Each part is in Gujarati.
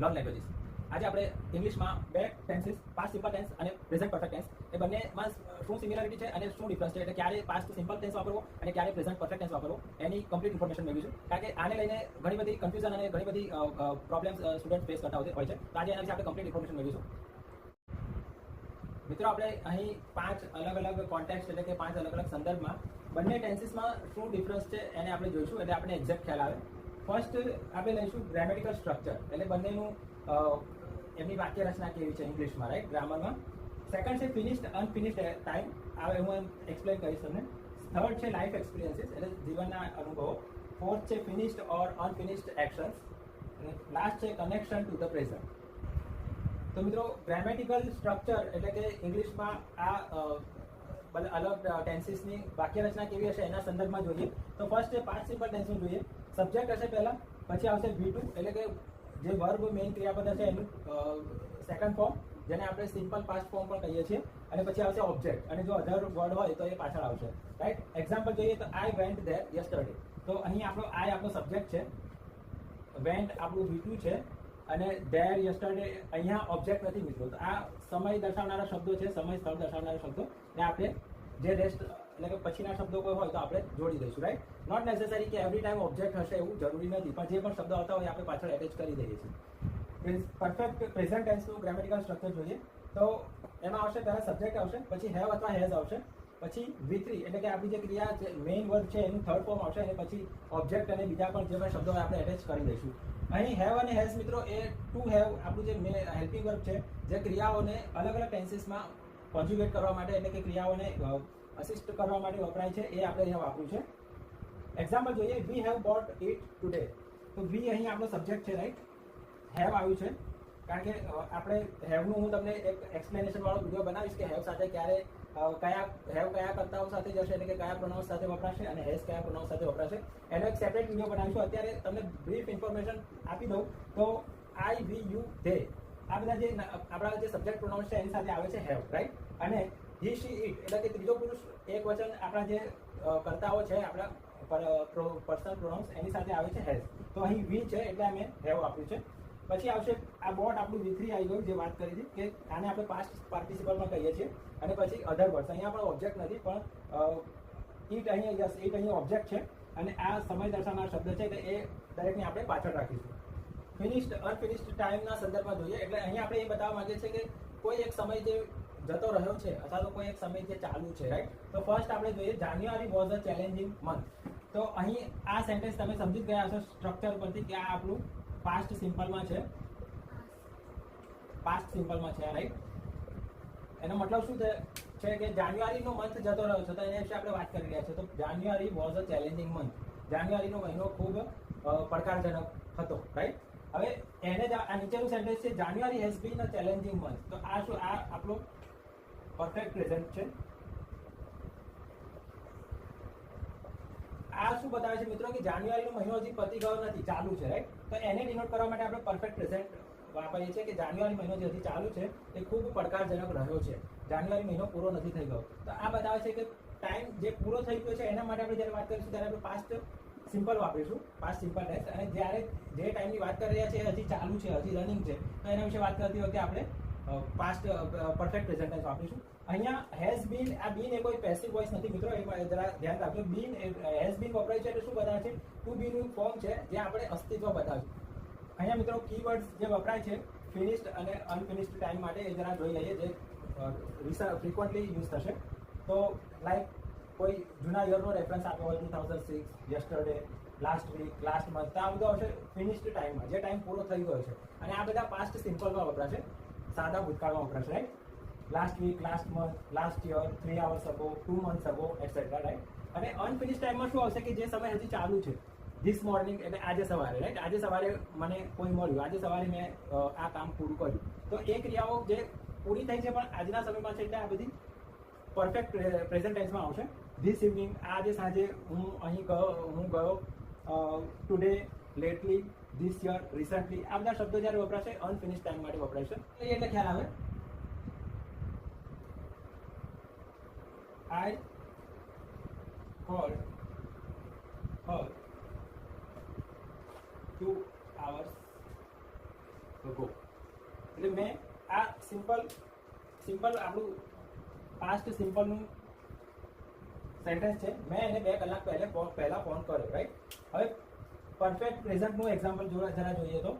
Learn languages. આજે આપણે ઇંગ્લિશમાં બે ટેન્સીસ, પાસ્ટ સિમ્પલ ટેન્સ અને પ્રેઝન્ટ પરફેક્ટ ટેન્સ, એ બંનેમાં શું સિમિલારિટી છે અને શું ડિફરન્સ છે, એટલે ક્યારે પાસ્ટ સિમ્પલ ટેન્સ વાપરવો અને ક્યારે પ્રેઝન્ટ પરફેક્ટ ટેન્સ વાપરવો, એની કમ્પ્લીટ ઇન્ફોર્મેશન મેળવીશું. કારણ કે આને લઈને ઘણી બધી કન્ફ્યુઝન અને ઘણી બધી પ્રોબ્લેમ્સ સ્ટુડન્ટ ફેસ કરતા હોય છે. તો આજે એના વિશે આપણે કમ્પ્લીટ ઇન્ફોર્મેશન મેળવીશું. મિત્રો, આપણે અહીં 5 અલગ અલગ કોન્ટેક્સ્ટ એટલે કે 5 અલગ અલગ સંદર્ભમાં બંને ટેન્સીસમાં શું ડિફરન્સ છે એને આપણે જોઈશું, એટલે આપણે એક્ઝેક્ટ ખ્યાલ આવે. ફર્સ્ટ આપણે લઈશું ગ્રામેટિકલ સ્ટ્રક્ચર, એટલે બંનેનું એમની વાક્ય રચના કેવી છે ઇંગ્લિશમાં, રાઈટ, ગ્રામરમાં. સેકન્ડ છે ફિનિશ્ડ અનફિનિશ્ડ ટાઈમ, હવે હું એક્સપ્લેન કરીશ તમને. થર્ડ છે લાઈફ એક્સપિરિયન્સીસ, એટલે જીવનના અનુભવો. ફોર્થ છે ફિનિશ્ડ ઓર અનફિનિશ્ડ એક્શન્સ. અને લાસ્ટ છે કનેક્શન ટુ ધ પ્રેઝન્ટ. તો મિત્રો, ગ્રામેટિકલ સ્ટ્રક્ચર એટલે કે ઇંગ્લિશમાં આ અલગ ટેન્સીસની વાક્ય રચના કેવી હશે એના સંદર્ભમાં જોઈએ. તો ફર્સ્ટ છે પાસ્ટ સિમ્પલ ટેન્સનું જોઈએ. સબ્જેક્ટ હશે પહેલા, પછી આવશે V2 એટલે કે જે વર્બ મેઇન ક્રિયાપદ હશે એનું સેકન્ડ ફોર્મ, જેને આપણે સિમ્પલ પાસ્ટ ફોર્મ પણ કહીએ છીએ. અને પછી આવશે ઓબ્જેક્ટ, અને જો અધર વર્ડ હોય તો એ પાછળ આવશે, રાઈટ. એક્ઝામ્પલ જોઈએ તો આઈ વેન્ટ ધેર યસ્ટરડે. તો અહીં આપણો સબ્જેક્ટ છે, વેન્ટ આપણું V2 છે, અને ધેર યસ્ટરડે અહીંયા ઓબ્જેક્ટ નથી મિત્રો. તો આ સમય દર્શાવનારા શબ્દો છે, સમય સ્થળ દર્શાવનારા શબ્દો, ને આપણે જે રેસ્ટ એટલે કે પછીના શબ્દો કોઈ હોય તો આપણે જોડી દઈશું, રાઈટ. નોટ નેસેસરી કે એવરી ટાઈમ ઓબ્જેક્ટ હશે એવું જરૂરી નથી, પણ જે પણ શબ્દો આવતા હોય આપણે પાછળ એટેચ કરી દઈએ છીએ. પરફેક્ટ પ્રેઝન્ટ ટેન્સનું ગ્રામેટિકલ સ્ટ્રક્ચર જોઈએ તો એમાં આવશે પહેલા સબ્જેક્ટ આવશે, પછી હેવ અથવા હેઝ આવશે, પછી V3 એટલે કે આપણી જે ક્રિયા છે મેઇન વર્ડ છે એનું થર્ડ ફોર્મ આવશે, અને પછી ઓબ્જેક્ટ અને બીજા પણ જે પણ શબ્દો હોય આપણે એટેચ કરી દઈશું. અહીં હેવ અને હેઝ મિત્રો એ ટુ હેવ આપણું જે હેલ્પિંગ વર્બ છે, જે ક્રિયાઓને અલગ અલગ ટેન્સીસમાં કોન્જ્યુગેટ કરવા માટે એટલે કે ક્રિયાઓને અસિસ્ટ કરવા માટે વપરાય છે, એ આપણે અહીંયા વાપર્યું છે. એક્ઝામ્પલ જોઈએ, we have bought it today. તો વી અહીં આપણો સબ્જેક્ટ છે, રાઈટ. હેવ આવ્યું છે કારણ કે આપણે હેવનું હું તમને એક એક્સપ્લેનેશન વાળો વિડીયો બનાવીશ કે હેવ સાથે ક્યારે કયા કર્તાઓ સાથે જશે, એટલે કે કયા પ્રોનાઉન્સ સાથે વપરાશે, અને હેઝ કયા પ્રોનાઉન્સ સાથે વપરાશે, એનો એક સેપરેટ વિડીયો બનાવીશું. અત્યારે તમને બ્રીફ ઇન્ફોર્મેશન આપી દઉં તો આઈ, વી, યુ, ધે આ બધા જે આપણા જે સબ્જેક્ટ પ્રોનાઉન્સ છે એની સાથે આવે છે હેવ, રાઈટ. અને હી, શી, ઇટ એટલે કે ત્રીજો પુરુષ એક વચન આપણા જે કર્તાઓ છે આપણા પર્સનલ પ્રોનાઉન્સ એની સાથે આવે છે હેઝ. તો અહીં વી છે એટલે અમે હેવ આપ્યું છે. પછી આવશે આ બોટ આપણું V3 આવી ગયું, જે વાત કરી હતી કે આને આપણે પાસ્ટ પાર્ટિસિપલમાં કહીએ છીએ. અને પછી અધર વર્ડ્સ, અહીંયા પણ ઓબ્જેક્ટ નથી પણ ઇટ અહીં ઓબ્જેક્ટ છે, અને આ સમય દર્શાવનાર શબ્દ છે એટલે એ દરેકને આપણે પાછળ રાખીશું. ફિનિશ્ડ અનફિનિશ્ડ ટાઈમના સંદર્ભમાં જોઈએ એટલે અહીં આપણે એ બતાવવા માંગીએ છીએ કે કોઈ એક સમય જે જતો રહ્યો છે અથવા તો કોઈ એક સમય જે ચાલુ છે, રાઈટ. તો ફર્સ્ટ આપણે જોઈએ જાન્યુઆરી વોઝ અ ચેલેન્જિંગ મંથ. તો અહીં આ સેન્ટેન્સ તમે સમજી ગયા હશો સ્ટ્રક્ચર પરથી કે આ આપણું પાસ્ટ સિમ્પલમાં છે, રાઈટ. એનો મતલબ શું છે કે જાન્યુઆરીનો મંથ જતો રહ્યો છે, તો એના વિશે આપણે વાત કરી રહ્યા છીએ. તો જાન્યુઆરી વોઝ અ ચેલેન્જિંગ મંથ. જાન્યુઆરીનો મહિનો ખૂબ પડકારજનક હતો, રાઈટ. હવે એને જ આ નીચેનું સેન્ટેન્સ છે January has been a challenging month. તો આ શું, આ આપણો પરફેક્ટ પ્રેઝન્ટ છે. આ શું બતાવે છે મિત્રો કે જાન્યુઆરીનો મહિનો હજી પતી ગયો નથી, ચાલુ છે, રાઈટ. તો એને ડિનોટ કરવા માટે આપણે પરફેક્ટ પ્રેઝન્ટ વાપરીએ છીએ કે જાન્યુઆરી મહિનો જે હજી ચાલુ છે એ ખૂબ પડકારજનક રહ્યો છે, જાન્યુઆરી મહિનો પૂરો નથી થઈ ગયો. તો આ બતાવે છે કે ટાઈમ જે પૂરો થઈ ગયો છે એના માટે આપણે જ્યારે વાત કરીશું ત્યારે આપણે પાસ્ટ સિમ્પલ વાપરીશું, પાસ્ટ સિમ્પલ ટેન્સ. અને જ્યારે જે ટાઈમની વાત કરી રહ્યા છે હજી ચાલુ છે, હજી રનિંગ છે, તો એના વિશે વાત કરતી વખતે આપણે પાસ્ટ પરફેક્ટ પ્રેઝન્ટ ટેન્સ વાપરીશું. અહીંયા હેઝ બીન, આ બીન એ કોઈ પેસિવ વોઇસ નથી મિત્રો, એ જરા ધ્યાન રાખજો. બીન હેઝ બીન વપરાય છે એટલે શું બતાવે છે, ટુ બીનું ફોર્મ છે જે આપણે અસ્તિત્વ બતાવે છે. અહીંયા મિત્રો કીવર્ડ્સ જે વપરાય છે ફિનિશ્ડ અને અનફિનિશ્ડ ટાઈમ માટે એ જરા જોઈ લઈએ, જે ફ્રિકવન્ટલી યુઝ થશે. તો લાઈક કોઈ જૂના યરનો રેફરન્સ આપ્યો હોય 2006, yesterday, last week, last month, તો આ બધું આવશે ફિનિશ્ડ ટાઈમમાં, જે ટાઈમ પૂરો થઈ ગયો છે. અને આ બધા પાસ્ટ સિમ્પલમાં વપરાશે, સાદા ભૂતકાળમાં વપરાશે, right. Last week, last month, last year, 3 hours ago, 2 months ago, etcetera, right. અને અનફિનિશ્ડ ટાઈમમાં શું આવશે કે જે સમય હજી ચાલુ છે. ધીસ મોર્નિંગ એટલે આજે સવારે, રાઈટ. આજે સવારે મને કોઈ મળ્યું, આજે સવારે મેં આ કામ પૂરું કર્યું. તો એ ક્રિયાઓ જે પૂરી થઈ છે પણ આજના સમયમાં છે એટલે આ બધી પરફેક્ટ પ્રેઝન્ટ ટેન્સમાં આવશે. ધીસ ઇવનિંગ, આજે સાંજે હું ગયો, ટુડે, લેટલી, ધીસ યર, રિસન્ટલી, આ બધા શબ્દો જ્યારે વપરાશે અનફિનિશ્ડ ટાઈમ માટે વપરાશે. એટલે ખ્યાલ આવે. આઈ કોલ્ડ હર 2 hours ago. મેં આ સિમ્પલ આપણું પાસ્ટ સિમ્પલનું સેન્ટેન્સ છે, મેં એને 2 કલાક પહેલા ફોન કર્યો, રાઈટ. હવે પરફેક્ટ પ્રેઝન્ટનું એક્ઝામ્પલ જરા જોઈએ તો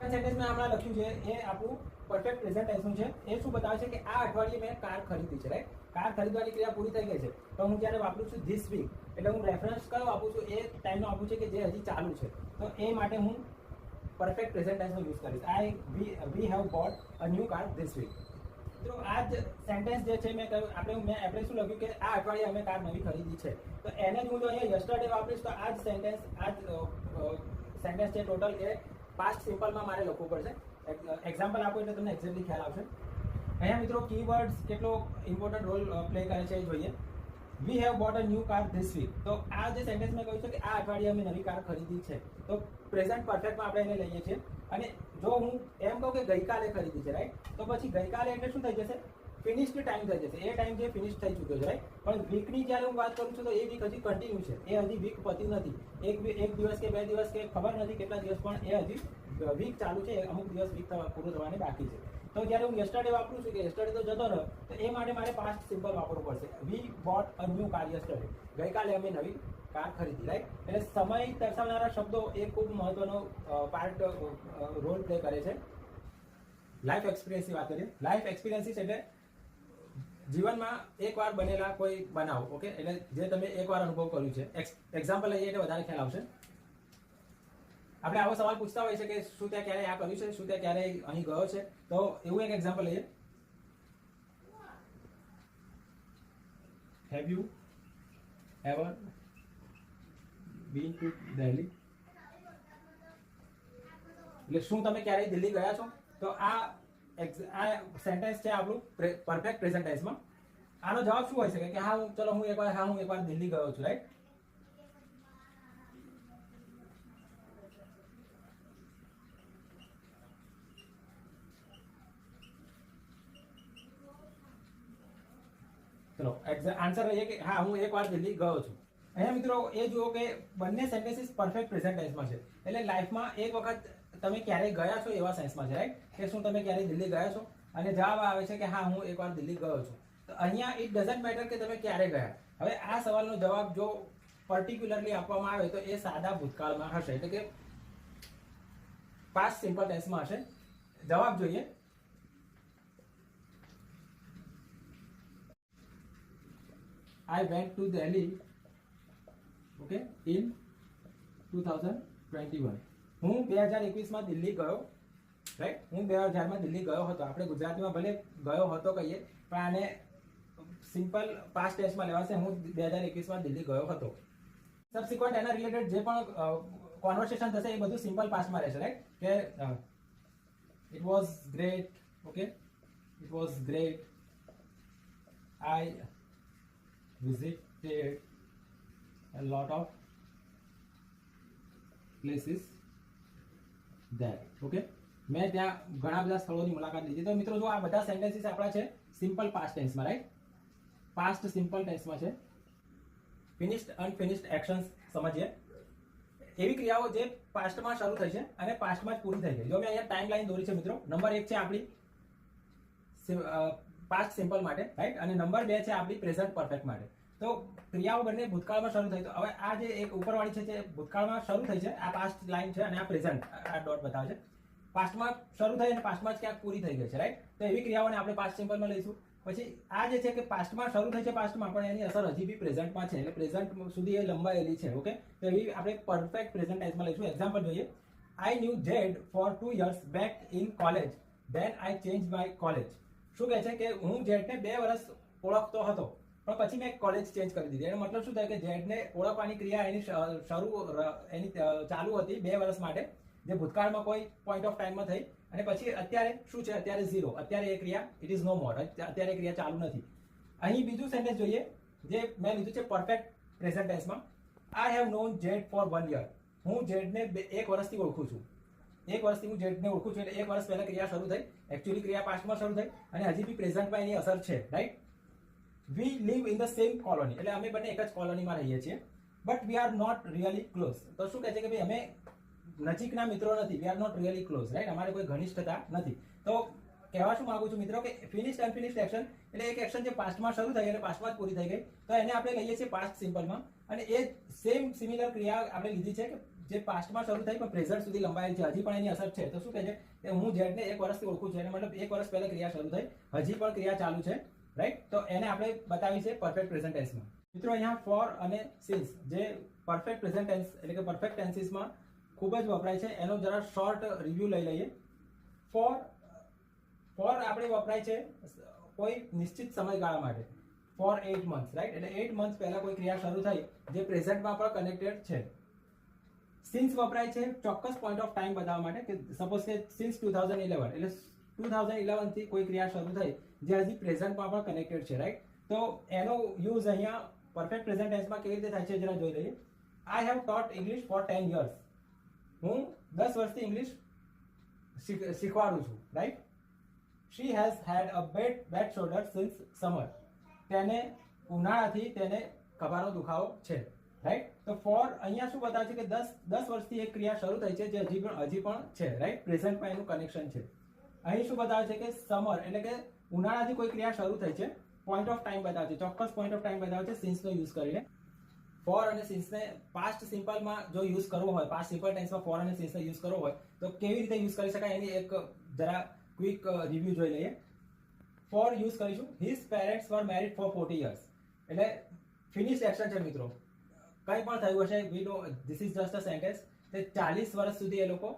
સેન્ટેન્સ મેં હમણાં લખ્યું છે એ આપણું પરફેક્ટ પ્રેઝન્ટ ટેન્સનું છે. એ શું બતાવે છે કે આ અઠવાડિયે મેં કાર ખરીદી છે, રાઈટ. કાર ખરીદવાની ક્રિયા પૂરી થઈ ગઈ છે, તો હું જ્યારે વાપરું છું ધીસ વીક, એટલે હું રેફરન્સ કયો આપું છું, એ ટાઈમનો આપું છું કે જે હજી ચાલુ છે. તો એ માટે હું પરફેક્ટ પ્રેઝન્ટ ટેન્સનો યુઝ કરીશ. We have bought a new car this week. તો આ જ સેન્ટેન્સ જે છે મેં કહ્યું આપણે શું લખ્યું કે આ અઠવાડિયે અમે કાર નવી ખરીદી છે, તો એને જ હું જો અહીંયા યસ્ટરડે વાપરીશ તો આ જ સેન્ટેન્સ છે ટોટલ એ પાસ્ટ સિમ્પલમાં મારે લખવું પડશે. એક્ઝામ્પલ આપો એટલે તમને એક્ઝેક્ટલી ખ્યાલ આવશે. અહીંયા મિત્રો કીવર્ડ્સ કેટલો ઇમ્પોર્ટન્ટ રોલ પ્લે કરે છે એ જોઈએ. We have bought a new car this week. તો આ જે સેન્ટેન્સ મેં કહ્યું છે કે આ અઠવાડિયે અમે નવી કાર ખરીદી છે, તો પ્રેઝન્ટ પરફેક્ટમાં આપણે એને લઈએ છીએ. અને જો હું એમ કહું કે ગઈકાલે ખરીદી છે, રાઈટ, તો પછી ગઈકાલે એટલે શું થઈ જશે, ફિનિશ્ડ ટાઈમ થઈ જશે. એ ટાઈમ જે ફિનિશ થઈ ચૂક્યો છે, રાઈટ. પણ વીકની જ્યારે હું વાત કરું છું તો એ વીક હજી કન્ટિન્યુ છે, એ હજી વીક પતી નથી. એક દિવસ કે 2 દિવસ કે ખબર નથી કેટલા દિવસ, પણ એ હજી વીક ચાલુ છે, અમુક દિવસ વીક પૂરું થવાની બાકી છે. તો જ્યારે હું યસ્ટરડે વાપરું છું કે યસ્ટરડે તો જતો રહ્યો, તો એ માટે મારે પાસ્ટ સિમ્પલ વાપરવું પડશે. We bought a new car yesterday. ગઈકાલે અમે નવી કાર ખરીદી, રાઈટ. એટલે સમય દર્શાવનારા શબ્દો એ ખૂબ મહત્વનો પાર્ટ રોલ પ્લે કરે છે. લાઈફ એક્સપિરિયન્સની વાત કરીએ. લાઈફ એક્સપિરિયન્સીસ એટલે જીવનમાં એકવાર બનેલા કોઈ બનાવ, ઓકે, એટલે જે તમે એકવાર અનુભવ કર્યું છે. એક્ઝામ્પલ લઈએ એટલે વધારે ખ્યાલ આવશે. આપણે આવો સવાલ પૂછતા હોય છે કે શું ત્યાં ક્યારે આ કર્યું છે, શું ત્યાં ક્યારે અહીં ગયો છે. તો એવું એક એક્ઝામ્પલ લઈએ. Have you ever bin two Delhi? એટલે શું તમે ક્યારેય દિલ્હી ગયા છો? તો આ સેન્ટેન્સ છે આપણું પરફેક્ટ પ્રેઝન્ટ ટેન્સમાં. આનો જવાબ શું હોઈ શકે કે હું એકવાર દિલ્હી ગયો છું, રાઈટ. ચલો આન્સર રહીએ કે હું એકવાર દિલ્હી ગયો છું. અહીંયા મિત્રો એ જુઓ કે બંને સેન્ટેન્સીસ પરફેક્ટ પ્રેઝન્ટ ટેન્સમાં છે. એટલે લાઈફમાં એક વખત તમે ક્યારેય ગયા છો એવા સેન્સમાં છે, રાઈટ. કે શું તમે ક્યારેય દિલ્હી ગયા છો? અને જવાબ આવે છે કે હું એકવાર દિલ્હી ગયો છું. તો અહીંયા ઇટ ડઝન્ટ મેટર કે તમે ક્યારે ગયા. હવે આ સવાલનો જવાબ જો પર્ટિક્યુલરલી આપવામાં આવે તો એ સાદા ભૂતકાળમાં હશે, એટલે કે પાસ્ટ સિમ્પલ ટેન્સમાં હશે. જવાબ જોઈએ. I went to Delhi, okay, in 2021. હું 2021માં દિલ્હી ગયો, રાઈટ. હું 2000માં દિલ્હી ગયો હતો. આપણે ગુજરાતીમાં ભલે ગયો હતો કહીએ, પણ આને સિમ્પલ પાસ્ટ ટેન્સમાં લેવાશે. હું 2021માં દિલ્હી ગયો હતો. સબસિક્વન્ટ એના રિલેટેડ જે પણ કોન્વર્સેશન થશે એ બધું સિમ્પલ પાસ્ટમાં રહેશે, રાઈટ. કે it was great, okay, it was great. I visited a lot of places there, okay. મેં ત્યાં ઘણા બધા સ્થળોની મુલાકાત લીધી. તો મિત્રો જો આ બધા સેન્ટેન્સીસ આપણા છે સિમ્પલ પાસ્ટ ટેન્સમાં, રાઈટ. પાસ્ટ સિમ્પલ ટેન્સમાં છે. ફિનિશ્ડ અનફિનિશ્ડ એક્શન્સ સમજીએ. એવી ક્રિયાઓ જે પાસ્ટમાં શરૂ થઈ છે અને પાસ્ટમાં જ પૂરી થઈ ગઈ. જો મેં અહીંયા ટાઈમ લાઈન દોરી છે મિત્રો. નંબર 1 છે આપણી પાસ્ટ સિમ્પલ માટે, રાઈટ. અને નંબર 2 છે આપણી પ્રેઝન્ટ પરફેક્ટ માટે. તો ક્રિયાઓ બંને ભૂતકાળમાં શરૂ થઈ. તો હવે આ જે એક ઉપરવાળી છે જે ભૂતકાળમાં શરૂ થઈ છે, આ પાસ્ટ લાઈન છે, અને આ પ્રેઝન્ટ, આ ડોટ બતાવે છે. પાસ્ટમાં શરૂ થઈ અને પાસ્ટમાં જ ક્યાંક પૂરી થઈ ગઈ છે, રાઈટ. તો એવી ક્રિયાઓને આપણે પાસ્ટ સિમ્પલમાં લઈશું. પછી આ જે છે કે પાસ્ટમાં શરૂ થઈ છે, પાસ્ટમાં પણ એની અસર હજી બી પ્રેઝન્ટમાં છે, એટલે પ્રેઝન્ટ સુધી એ લંબાયેલી છે, ઓકે. તો એવી આપણે પરફેક્ટ પ્રેઝન્ટ ટેન્સમાં લઈશું. એક્ઝામ્પલ જોઈએ. I knew Jed for 2 years back in college, then I changed my college. શું કહે છે કે હું જેડને 2 વર્ષ ઓળખતો હતો, પણ પછી મેં કોલેજ ચેન્જ કરી દીધી. એનો મતલબ શું થાય કે જેડને ઓળખવાની ક્રિયા એની ચાલુ હતી 2 વર્ષ માટે, જે ભૂતકાળમાં કોઈ પોઈન્ટ ઓફ ટાઈમમાં થઈ, અને પછી અત્યારે શું છે, અત્યારે 0. અત્યારે એ ક્રિયા ઇટ ઇઝ નો મોર, અત્યારે ક્રિયા ચાલુ નથી. અહીં બીજું સેન્ટેન્સ જોઈએ જે મેં લીધું છે પરફેક્ટ પ્રેઝન્ટ ટેન્સમાં. I have known Jed for 1 year. હું જેડને 1 વર્ષથી ઓળખું છું. 1 વર્ષથી હું જેડને ઓળખું છું, એટલે 1 વર્ષ પહેલા ક્રિયા શરૂ થઈ. એકચ્યુઅલી ક્રિયા પાસ્ટમાં શરૂ થઈ અને હજી બી પ્રેઝન્ટમાં એની અસર છે, right. We live in the same colony. એટલે અમે બંને એક જ કોલોનીમાં રહીએ છીએ, but we are not really close. તો શું કહે છે કે ભાઈ અમે નજીકના મિત્રો નથી, we are not really close, right, અમારે કોઈ ઘનિષ્ઠતા નથી. તો કહેવા શું માંગુ છું મિત્રો કે ફિનિશ્ડ અનફિનિશ્ડ એક્શન એટલે એક એક્શન જે પાસ્ટમાં શરૂ થઈ અને પાસ્ટમાં જ પૂરી થઈ ગઈ, તો એને આપણે લઈએ છીએ પાસ્ટ સિમ્પલમાં. અને એ સેમ સિમિલર ક્રિયા આપણે લીધી છે કે જે પાસ્ટમાં શરૂ થઈ પણ પ્રેઝન્ટ સુધી લંબાયેલ છે, હજી પણ એની અસર છે. તો શું કહે છે કે હું ઝેડને 1 વર્ષથી ઓળખું છું, એને મતલબ 1 વર્ષ પહેલા ક્રિયા શરૂ થઈ, હજી પણ ક્રિયા ચાલુ છે, રાઈટ. તો એને આપણે બતાવી છે પરફેક્ટ પ્રેઝન્ટ ટેન્સમાં. મિત્રો અહીંયા ફોર અને સિન્સ જે પરફેક્ટ પ્રેઝન્ટ ટેન્સ એટલે કે પરફેક્ટ ટેન્સીસમાં ખૂબ જ વપરાય છે, એનો જરા શોર્ટ રિવ્યુ લઈ લઈએ. ફોર આપણે વપરાય છે કોઈ નિશ્ચિત સમયગાળા માટે, ફોર 8 months, રાઈટ, એટલે 8 months પહેલા કોઈ ક્રિયા શરૂ થઈ જે પ્રેઝન્ટમાં પણ કનેક્ટેડ છે. સિન્સ વપરાય છે ચોક્કસ પોઈન્ટ ઓફ ટાઈમ બતાવવા માટે કે સપોઝ કે સિન્સ 2011 એટલે 2011 થી કોઈ ક્રિયા શરૂ થઈ જે હજી પ્રેઝન્ટમાં પણ કનેક્ટેડ છે, રાઈટ. તો એનો યુઝ અહીંયા પરફેક્ટ પ્રેઝન્ટ ટેન્સમાં કેવી રીતે થાય છે જરા જોઈ લઈએ. I have taught English for 10 years, હું 10 વર્ષથી ઇંગ્લિશ શીખવાડું છું, right. She has had a bad shoulder since summer, તેને ઉનાળાથી તેને ખભાનો દુખાવો છે, રાઈટ. તો ફોર અહીંયા શું બતાવે છે કે 10 વર્ષથી એક ક્રિયા શરૂ થઈ છે જે હજી પણ છે, રાઈટ, પ્રેઝન્ટમાં એનું કનેક્શન છે. અહીં શું બતાવે છે કે સમર એટલે કે ઉનાળાથી કોઈ ક્રિયા શરૂ થઈ છે, પોઈન્ટ ઓફ ટાઈમ બતાવે છે, ચોક્કસ પોઈન્ટ ઓફ ટાઈમ બતાવે છે સિન્સનો યુઝ કરીને. ફોર અને સિન્સને પાસ્ટ સિમ્પલમાં જો યુઝ કરવો હોય, પાસ્ટ સિમ્પલ ટેન્સમાં ફોર અને સિન્સને યુઝ કરવો હોય તો કેવી રીતે યુઝ કરી શકાય એની એક જરા ક્વિક રિવ્યુ જોઈ લઈએ. ફોર યુઝ કરીશું, his parents were married for 40 years, એટલે ફિનિશ્ડ એક્શન છે મિત્રો, કંઈ પણ થયું હશે, we know this is just a sentence. તે 40 વર્ષ સુધી એ લોકો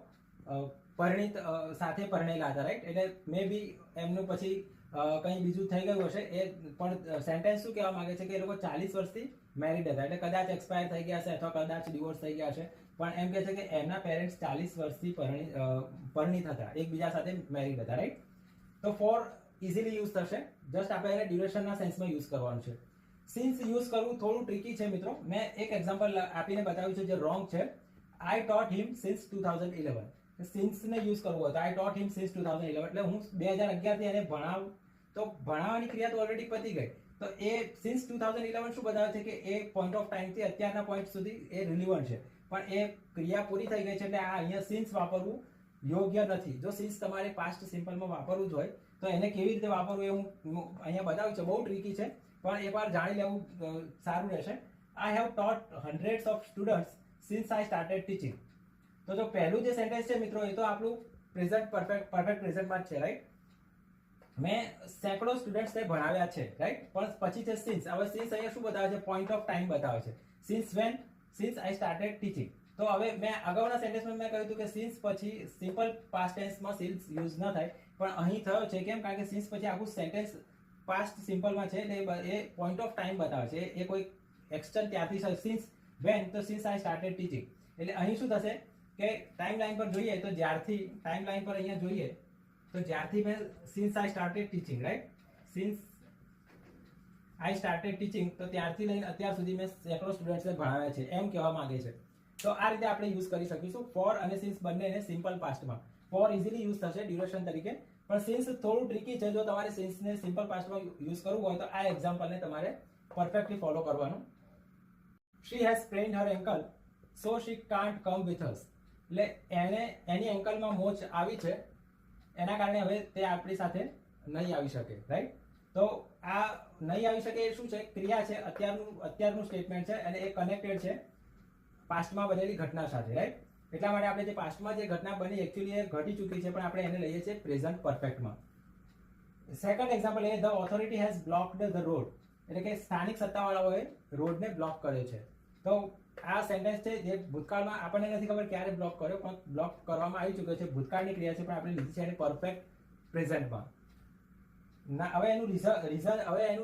સાથે પરણેલા હતા, રાઈટ. એટલે મે બી એમનું પછી કંઈ બીજું થઈ ગયું હશે, એ પણ સેન્ટેન્સ શું કહેવા માંગે છે કે એ લોકો 40 વર્ષથી મેરિડ હતા, એટલે કદાચ એક્સપાયર થઈ ગયા હશે અથવા કદાચ ડિવોર્સ થઈ ગયા હશે, પણ એમ કહે છે કે એમના પેરેન્ટ્સ 40 વર્ષથી પરિણીત હતા, એકબીજા સાથે મેરિડ હતા, રાઈટ. તો ફોર ઇઝીલી યુઝ થશે, જસ્ટ આપણે એને ડ્યુરેશનના સેન્સમાં યુઝ કરવાનું છે. સિન્સ યુઝ કરવું થોડું ટ્રિકી છે મિત્રો, મેં એક એક્ઝામ્પલ આપીને બતાવ્યું છે જે રોંગ છે. આઈ ટોટ હિમ સિન્સ 2011, સિન્સને યુઝ કરવું હોય તો આઈ ટોટ હિમ સિન્સ 2011 એટલે હું 2011 થી એને ભણાવું, તો ભણાવવાની ક્રિયા તો ઓલરેડી પતી ગઈ, તો એ સિન્સ 2011 શું બતાવે છે કે એ પોઈન્ટ ઓફ ટાઈમથી અત્યારના પોઈન્ટ સુધી એ રિલિવન્ટ છે, પણ એ ક્રિયા પૂરી થઈ ગઈ છે એટલે આ અહીંયા સિન્સ વાપરવું યોગ્ય નથી. જો સિન્સ તમારે પાસ્ટ સિમ્પલમાં વાપરવું જ હોય તો એને કેવી રીતે વાપરવું એ હું અહીંયા બતાવ્યું છે, બહુ ટ્રિકી છે પણ એકવાર જાણી લેવું સારું રહેશે. I have taught hundreds of students since I started teaching. તો જો પહેલું જે સેન્ટેન્સ છે મિત્રો એ તો આપણું પ્રેઝન્ટ પરફેક્ટ પ્રેઝન્ટમાં જ છે, રાઈટ. મેં સેંકડો સ્ટુડન્ટ્સને ભણાવ્યા છે, રાઈટ. પણ પછી છે સિન્સ. હવે સિન્સ અહીંયા શું બતાવે છે, પોઈન્ટ ઓફ ટાઈમ બતાવે છે, સિન્સ આઈ સ્ટાર્ટેડ ટીચિંગ. તો હવે મેં અગાઉના સેન્ટેન્સમાં મેં કહ્યું હતું કે સિન્સ પછી સિમ્પલ પાસ્ટ ટેન્સમાં સિન્સ યુઝ ન થાય, પણ અહીં થયો છે. કેમ? કારણ કે સિન્સ પછી આખું સેન્ટેન્સ પાસ્ટ સિમ્પલમાં છે એટલે એ પોઈન્ટ ઓફ ટાઈમ બતાવે છે, એ કોઈ એક્શન ત્યાંથી સિન્સ વેન તો સિન્સ આઈ સ્ટાર્ટેડ ટીચિંગ. એટલે અહીં શું થશે કે ટાઈમ લાઈન પર જોઈએ તો જ્યારથી ટાઈમ લાઈન પર અહીંયા જોઈએ તો જ્યારથી મેં since I started teaching, right, since I started teaching, તો ત્યારથી લઈને અત્યાર સુધી મેં સેંકડો સ્ટુડન્ટ્સને ભણાવ્યા છે એમ કહેવા માંગે છે. તો આ રીતે આપણે યુઝ કરી શકીશું ફોર અને સિન્સ બંનેને સિમ્પલ પાસ્ટમાં. ફોર ઇઝીલી યુઝ થશે ડ્યુરેશન તરીકે, પણ સિન્સ થોડું ટ્રિકી છે. જો તમારે સિન્સને સિમ્પલ પાસ્ટમાં યુઝ કરવું હોય તો આ એક્ઝામ્પલને તમારે પરફેક્ટલી ફોલો કરવાનું. She has sprained her ankle so she can't come with us, એટલે એની એન્કલમાં મોચ આવી છે એના કારણે હવે તે આપણી સાથે નહીં આવી શકે, રાઈટ. તો આ નહીં આવી શકે એ શું છે, ક્રિયા છે, અત્યારનું સ્ટેટમેન્ટ છે અને એ કનેક્ટેડ છે પાસ્ટમાં બનેલી ઘટના સાથે, રાઈટ. એટલા માટે આપણે જે પાસ્ટમાં જે ઘટના બની એકચ્યુઅલી એ ઘટી ચૂકી છે, પણ આપણે એને લઈએ છીએ પ્રેઝન્ટ પરફેક્ટમાં. સેકન્ડ એક્ઝામ્પલ એ the authority has blocked the road, એટલે કે સ્થાનિક સત્તાવાળાઓએ રોડને બ્લોક કર્યો છે. તો આ સેન્ટેન્સ છે જે ભૂતકાળમાં આપણને નથી ખબર ક્યારે બ્લોક કર્યો, પણ બ્લોક કરવામાં આવી ચૂક્યો છે, ભૂતકાળની ક્રિયા છે પણ આપણે લીધી છે એને પરફેક્ટ પ્રેઝન્ટમાં. હવે એનું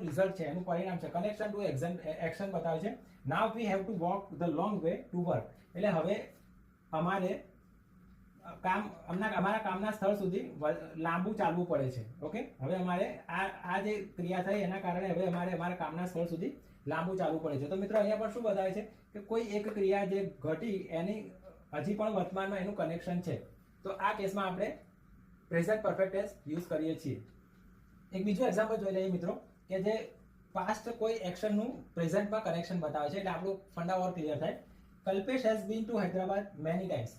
રિઝલ્ટ છે, એનું પરિણામ છે, કનેક્શન ટુ એક્શન બતાવે છે. Now we have to walk the long way to work, એટલે હવે અમારે અમારા કામના સ્થળ સુધી લાંબુ ચાલવું પડે છે. ઓકે, હવે અમારે આ જે ક્રિયા થઈ એના કારણે હવે અમારે અમારા કામના સ્થળ સુધી લાંબુ ચાલવું પડે છે. તો મિત્રો અહીંયા પણ શું બતાવે છે કે કોઈ એક ક્રિયા જે ઘટી એની હજી પણ વર્તમાનમાં એનું કનેક્શન છે. તો આ કેસમાં આપણે પ્રેઝન્ટ પરફેક્ટ ટેન્સ યુઝ કરીએ છીએ. એક બીજું એક્ઝામ્પલ જોઈ લઈએ મિત્રો કે જે પાસ્ટ કોઈ એક્શનનું પ્રેઝન્ટમાં કનેક્શન બતાવે છે, એટલે આપણું ફંડા ઓર ક્લિયર થાય. Kalpesh has been two Hyderabad many times,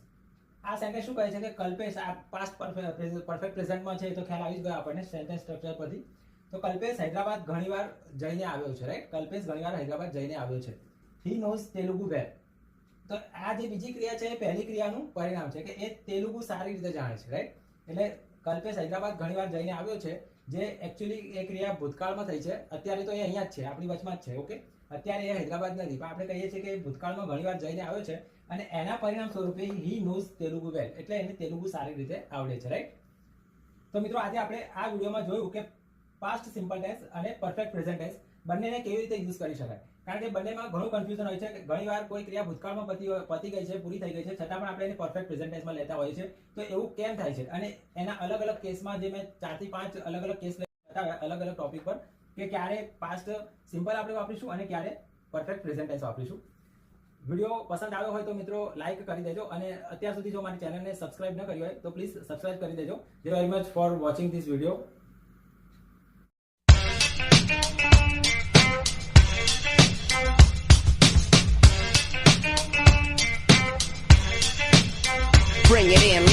આ સેન્ટેન્સ શું કહે છે કે કલ્પેશ આ પાસ્ટ પરફેક્ટ પ્રેઝન્ટમાં છે, તો ખ્યાલ આવી જ ગયો આપણને સેન્ટેન્સ સ્ટ્રક્ચર પરથી. તો કલ્પેશ હૈદરાબાદ ઘણીવાર જઈને આવ્યો છે, રાઈટ. કલ્પેશ ઘણીવાર હૈદરાબાદ જઈને આવ્યો છે. હી નોઝ તેલુગુ વેલ. તો આ જે બીજી ક્રિયા છે એ પહેલી ક્રિયાનું પરિણામ છે કે એ તેલુગુ સારી રીતે જાણે છે, રાઈટ. એટલે કલ્પેશ હૈદરાબાદ ઘણીવાર જઈને આવ્યો છે, જે એકચ્યુઅલી એ ક્રિયા ભૂતકાળમાં થઈ છે. અત્યારે તો એ અહીંયા જ છે, આપણી વચમાં જ છે, ઓકે. અત્યારે એ હૈદરાબાદ નથી, પણ આપણે કહીએ છીએ કે ભૂતકાળમાં ઘણીવાર જઈને આવ્યો છે અને એના પરિણામ સ્વરૂપે હી નોઝ તેલુગુ વેલ, એટલે એને તેલુગુ સારી રીતે આવડે છે, રાઈટ. તો મિત્રો આજે આપણે આ વિડીયોમાં જોયું કે પાસ્ટ સિમ્પલ ટેન્સ અને પરફેક્ટ પ્રેઝન્ટ ટેન્સ બંનેને કેવી રીતે યુઝ કરી શકાય. કારણ કે બંનેમાં ઘણું કન્ફ્યુઝન હોય છે કે ઘણીવાર કોઈ ક્રિયા ભૂતકાળમાં પતી ગઈ છે, પૂરી થઈ ગઈ છે, છતાં પણ આપણે એને પરફેક્ટ પ્રેઝન્ટ ટેન્સમાં લેતા હોઈએ છીએ. તો એવું કેમ થાય છે? અને એના અલગ અલગ કેસમાં જે મેં 4 થી 5 અલગ અલગ કેસ બતાવ્યા અલગ અલગ ટોપિક પર કે ક્યારે પાસ્ટ સિમ્પલ આપણે વાપરીશું અને ક્યારે પરફેક્ટ પ્રેઝન્ટ ટેન્સ વાપરીશું. વિડીયો પસંદ આવ્યો હોય તો મિત્રો લાઈક કરી દેજો, અને અત્યાર સુધી જો મારી ચેનલને સબસ્ક્રાઇબ ન કરી હોય તો પ્લીઝ સબસ્ક્રાઇબ કરી દેજો. Thank you very much for watching this video. Bring it in.